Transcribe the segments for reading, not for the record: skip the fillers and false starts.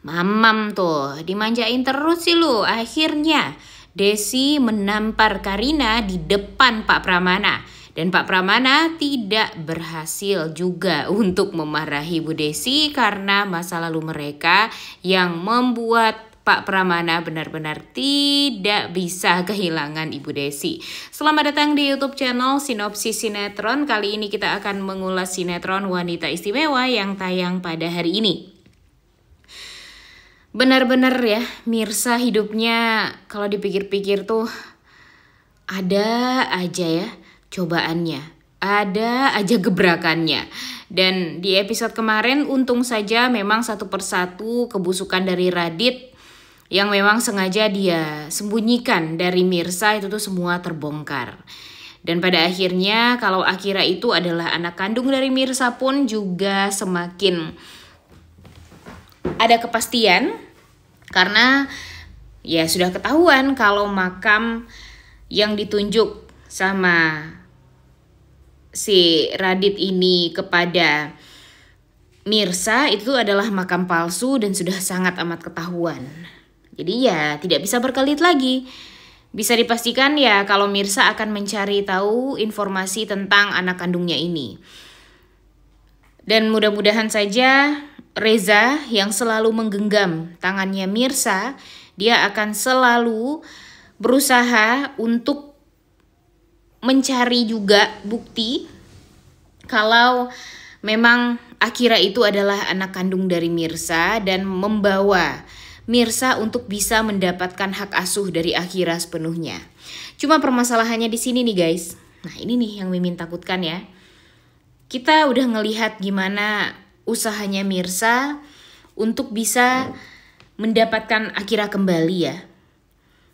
Mamam tuh, dimanjain terus sih lu. Akhirnya Desi menampar Karina di depan Pak Pramana. Dan Pak Pramana tidak berhasil juga untuk memarahi Bu Desi karena masa lalu mereka yang membuat Pak Pramana benar-benar tidak bisa kehilangan Ibu Desi. Selamat datang di YouTube channel Sinopsis Sinetron. Kali ini kita akan mengulas sinetron Wanita Istimewa yang tayang pada hari ini. Benar-benar ya, Mirsa hidupnya kalau dipikir-pikir tuh ada aja ya cobaannya, ada aja gebrakannya. Dan di episode kemarin untung saja memang satu persatu kebusukan dari Radit yang memang sengaja dia sembunyikan dari Mirsa itu tuh semua terbongkar. Dan pada akhirnya kalau Akira itu adalah anak kandung dari Mirsa pun juga semakin ada kepastian karena ya sudah ketahuan kalau makam yang ditunjuk sama si Radit ini kepada Mirsa itu adalah makam palsu dan sudah sangat amat ketahuan. Jadi ya tidak bisa berkelit lagi. Bisa dipastikan ya kalau Mirsa akan mencari tahu informasi tentang anak kandungnya ini. Dan mudah-mudahan saja Reza yang selalu menggenggam tangannya Mirsa, dia akan selalu berusaha untuk mencari juga bukti kalau memang Akira itu adalah anak kandung dari Mirsa dan membawa Mirsa untuk bisa mendapatkan hak asuh dari Akira sepenuhnya. Cuma permasalahannya di sini nih guys. Nah ini nih yang Mimin takutkan ya. Kita udah ngelihat gimana usahanya Mirsa untuk bisa mendapatkan Akira kembali ya.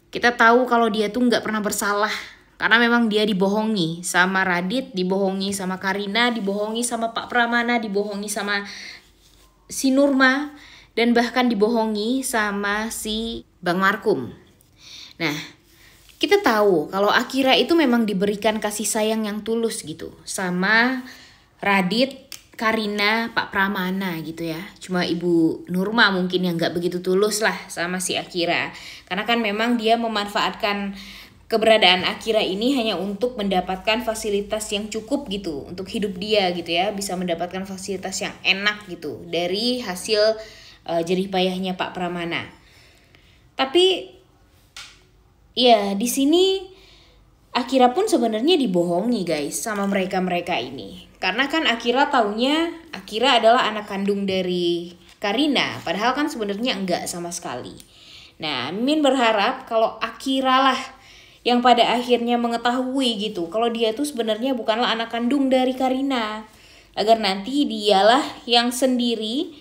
Kita tahu kalau dia tuh nggak pernah bersalah karena memang dia dibohongi sama Radit, dibohongi sama Karina, dibohongi sama Pak Pramana, dibohongi sama si Nurma, dan bahkan dibohongi sama si Bang Markum. Nah, kita tahu kalau Akira itu memang diberikan kasih sayang yang tulus gitu sama Radit, Karina, Pak Pramana gitu ya. Cuma Ibu Nurma mungkin yang gak begitu tulus lah sama si Akira. Karena kan memang dia memanfaatkan keberadaan Akira ini hanya untuk mendapatkan fasilitas yang cukup gitu. Untuk hidup dia gitu ya. Bisa mendapatkan fasilitas yang enak gitu. Dari hasil jerih payahnya Pak Pramana. Tapi ya di sini Akira pun sebenarnya dibohongi guys sama mereka-mereka ini. Karena kan Akira taunya Akira adalah anak kandung dari Karina. Padahal kan sebenarnya enggak sama sekali. Nah, Min berharap kalau Akira lah yang pada akhirnya mengetahui gitu. Kalau dia tuh sebenarnya bukanlah anak kandung dari Karina. Agar nanti dialah yang sendiri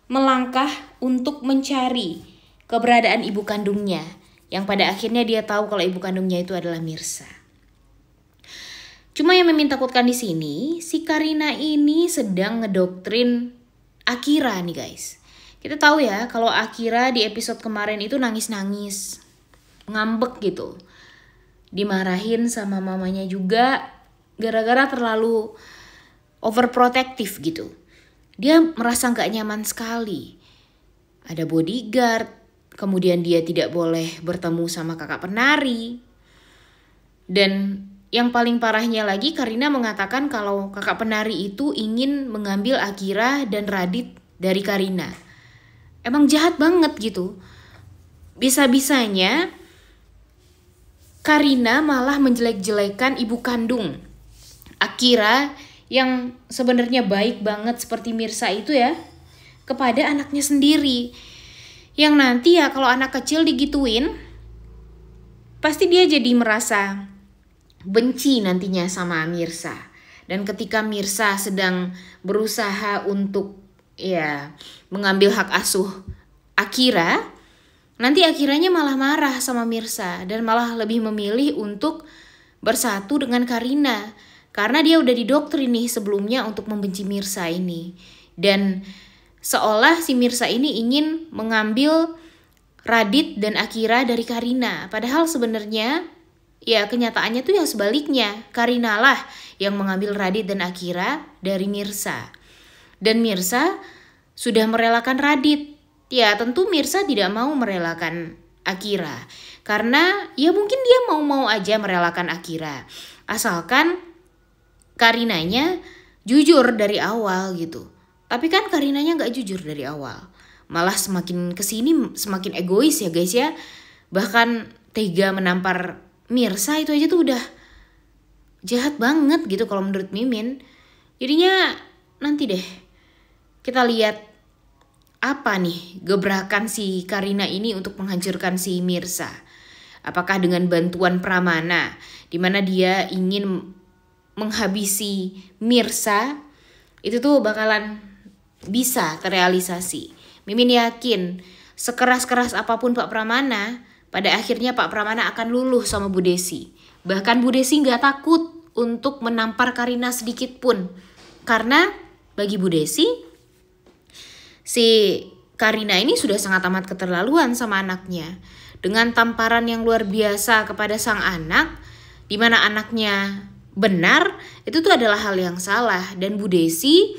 melangkah untuk mencari keberadaan ibu kandungnya. Yang pada akhirnya dia tahu kalau ibu kandungnya itu adalah Mirsa. Cuma yang Mimin takutkan di sini, si Karina ini sedang ngedoktrin Akira nih guys. Kita tahu ya kalau Akira di episode kemarin itu nangis-nangis, ngambek gitu. Dimarahin sama mamanya juga gara-gara terlalu overprotective gitu. Dia merasa gak nyaman sekali. Ada bodyguard, kemudian dia tidak boleh bertemu sama kakak penari. Dan yang paling parahnya lagi Karina mengatakan kalau kakak penari itu ingin mengambil Akira dan Radit dari Karina. Emang jahat banget gitu. Bisa-bisanya Karina malah menjelek-jelekan ibu kandung Akira yang sebenarnya baik banget seperti Mirsa itu ya kepada anaknya sendiri. Yang nanti ya kalau anak kecil digituin pasti dia jadi merasa benci nantinya sama Mirsa. Dan ketika Mirsa sedang berusaha untuk ya mengambil hak asuh Akira, nanti Akiranya malah marah sama Mirsa dan malah lebih memilih untuk bersatu dengan Karina. Karena dia udah didoktrin nih sebelumnya untuk membenci Mirsa ini. Dan seolah si Mirsa ini ingin mengambil Radit dan Akira dari Karina. Padahal sebenarnya ya kenyataannya tuh yang sebaliknya. Karina lah yang mengambil Radit dan Akira dari Mirsa. Dan Mirsa sudah merelakan Radit Ya tentu Mirsa tidak mau merelakan Akira. Karena ya mungkin dia mau-mau aja merelakan Akira. Asalkan Karinanya jujur dari awal gitu. Tapi kan Karinanya gak jujur dari awal. Malah semakin kesini semakin egois ya guys ya. Bahkan tega menampar Mirsa itu aja tuh udah jahat banget gitu kalau menurut Mimin. Jadinya nanti deh kita lihat apa nih gebrakan si Karina ini untuk menghancurkan si Mirsa. Apakah dengan bantuan Pramana, di mana dia ingin menghabisi Mirsa, itu tuh bakalan bisa terrealisasi. Mimin yakin sekeras-keras apapun Pak Pramana, pada akhirnya Pak Pramana akan luluh sama Bu Desi. Bahkan Bu Desi gak takut untuk menampar Karina sedikit pun. Karena bagi Bu Desi, si Karina ini sudah sangat amat keterlaluan sama anaknya. Dengan tamparan yang luar biasa kepada sang anak, di mana anaknya benar, itu tuh adalah hal yang salah. Dan Bu Desi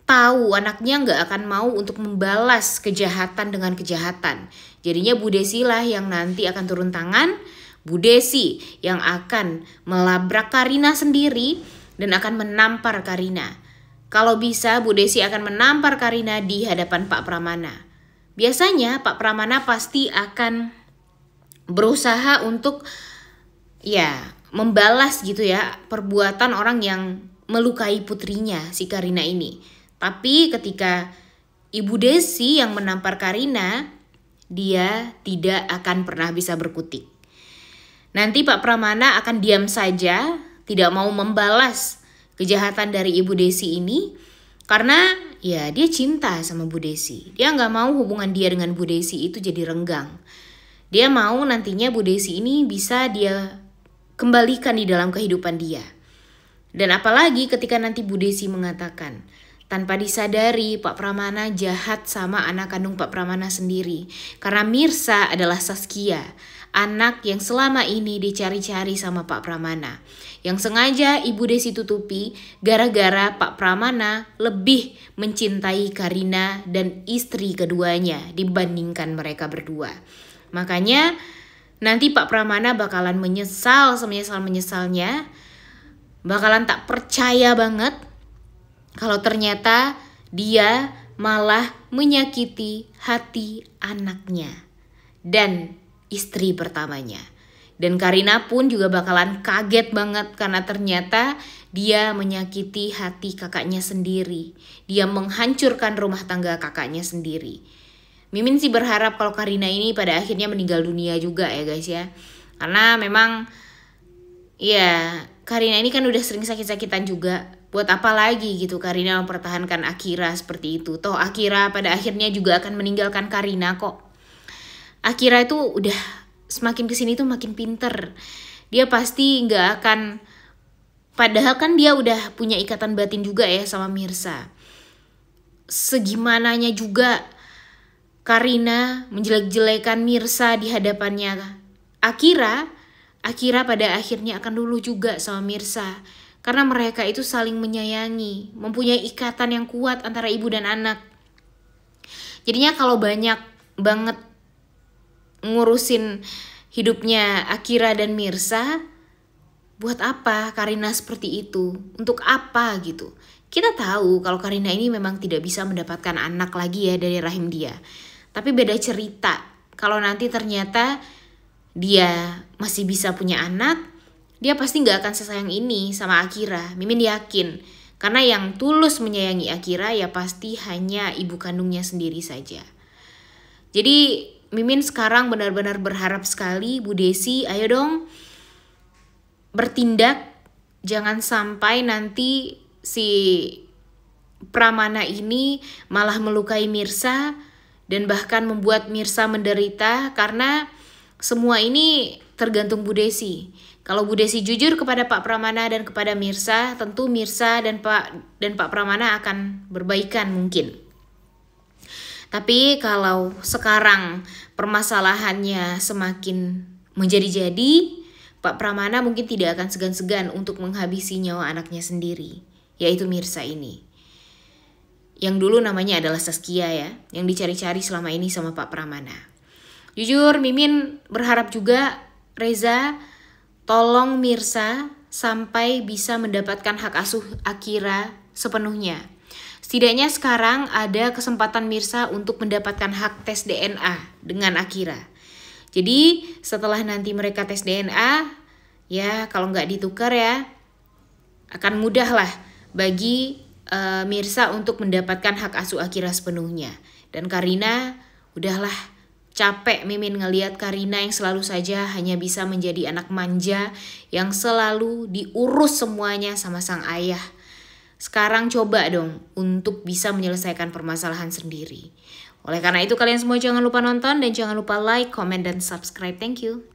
tahu anaknya gak akan mau untuk membalas kejahatan dengan kejahatan. Jadinya Bu Desi lah yang nanti akan turun tangan. Bu Desi yang akan melabrak Karina sendiri dan akan menampar Karina. Kalau bisa Bu Desi akan menampar Karina di hadapan Pak Pramana. Biasanya Pak Pramana pasti akan berusaha untuk membalas gitu ya perbuatan orang yang melukai putrinya si Karina ini. Tapi ketika Ibu Desi yang menampar Karina, dia tidak akan pernah bisa berkutik. Nanti Pak Pramana akan diam saja, tidak mau membalas kejahatan dari Ibu Desi ini karena ya dia cinta sama Bu Desi. Dia gak mau hubungan dia dengan Bu Desi itu jadi renggang. Dia mau nantinya Bu Desi ini bisa dia kembalikan di dalam kehidupan dia. Dan apalagi ketika nanti Bu Desi mengatakan, tanpa disadari Pak Pramana jahat sama anak kandung Pak Pramana sendiri. Karena Mirsa adalah Saskia, anak yang selama ini dicari-cari sama Pak Pramana. Yang sengaja Ibu Desi tutupi gara-gara Pak Pramana lebih mencintai Karina dan istri keduanya dibandingkan mereka berdua. Makanya nanti Pak Pramana bakalan menyesal semenyesal-menyesalnya. Bakalan tak percaya banget kalau ternyata dia malah menyakiti hati anaknya dan istri pertamanya. Dan Karina pun juga bakalan kaget banget karena ternyata dia menyakiti hati kakaknya sendiri. Dia menghancurkan rumah tangga kakaknya sendiri. Mimin sih berharap kalau Karina ini pada akhirnya meninggal dunia juga ya guys ya. Karena memang ya Karina ini kan udah sering sakit-sakitan juga. Buat apa lagi gitu Karina mempertahankan Akira seperti itu. Toh Akira pada akhirnya juga akan meninggalkan Karina kok. Akira itu udah semakin kesini tuh makin pinter. Dia pasti gak akan, padahal kan dia udah punya ikatan batin juga ya sama Mirsa. Segimananya juga Karina menjelek-jelekan Mirsa di hadapannya Akira, Akira pada akhirnya akan luluh juga sama Mirsa. Karena mereka itu saling menyayangi, mempunyai ikatan yang kuat antara ibu dan anak. Jadinya kalau banyak banget ngurusin hidupnya Akira dan Mirsa, buat apa Karina seperti itu? Untuk apa gitu? Kita tahu kalau Karina ini memang tidak bisa mendapatkan anak lagi ya dari rahim dia. Tapi beda cerita kalau nanti ternyata dia masih bisa punya anak, dia pasti gak akan sesayang ini sama Akira. Mimin yakin. Karena yang tulus menyayangi Akira ya pasti hanya ibu kandungnya sendiri saja. Jadi Mimin sekarang benar-benar berharap sekali Bu Desi, ayo dong bertindak. Jangan sampai nanti si Pramana ini malah melukai Mirsa dan bahkan membuat Mirsa menderita karena semua ini tergantung Bu Desi. Kalau Bu Desi jujur kepada Pak Pramana dan kepada Mirsa, tentu Mirsa dan Pak Pramana akan berbaikan mungkin. Tapi kalau sekarang permasalahannya semakin menjadi-jadi, Pak Pramana mungkin tidak akan segan-segan untuk menghabisi nyawa anaknya sendiri, yaitu Mirsa ini. yang dulu namanya adalah Saskia ya, yang dicari-cari selama ini sama Pak Pramana. Jujur Mimin berharap juga Reza tolong Mirsa sampai bisa mendapatkan hak asuh Akira sepenuhnya. Setidaknya sekarang ada kesempatan Mirsa untuk mendapatkan hak tes DNA dengan Akira. Jadi setelah nanti mereka tes DNA, ya kalau nggak ditukar ya, akan mudah lah bagi Mirsa untuk mendapatkan hak asuh Akira sepenuhnya. Dan Karina, udahlah, capek Mimin ngelihat Karina yang selalu saja hanya bisa menjadi anak manja yang selalu diurus semuanya sama sang ayah. Sekarang coba dong untuk bisa menyelesaikan permasalahan sendiri. Oleh karena itu kalian semua jangan lupa nonton dan jangan lupa like, comment, dan subscribe. Thank you.